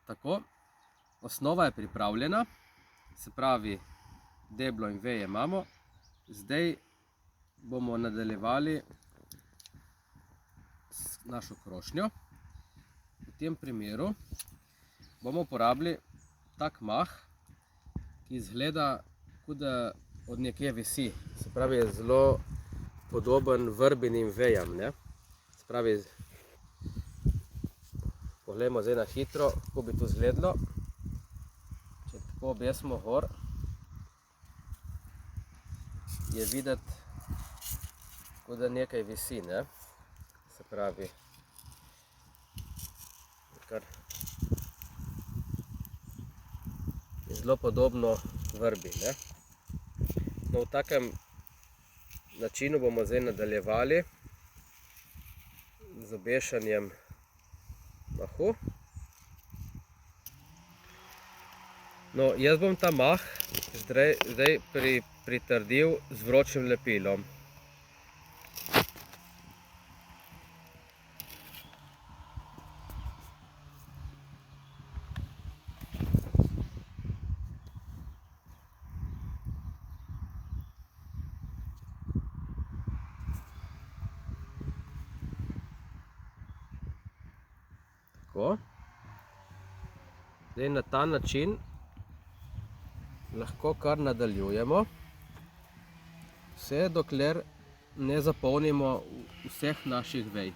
Tako, osnova je pripravljena, se pravi, deblo in veje imamo. Zdaj bomo nadaljevali s našo krošnjo. V tem primeru bomo uporabili tak mah, ki izgleda, kot da od nekje visi. Se pravi, je zelo podoben vrbinim vejam, ne? Se pravi, poglejmo zdaj na hitro, kako bi to izgledalo. Če tako obesimo gor, je videti, kot da nekaj visi, ne? Se pravi, kar je zelo podobno vrbi, ne? No, v takem načinu bomo zdaj nadaljevali z obešanjem mahu. No, jaz bom ta mah zdaj pritrdil z vročim lepilom. Tako. Zdaj na ta način lahko kar nadaljujemo, vse dokler ne zapolnimo vseh naših vej.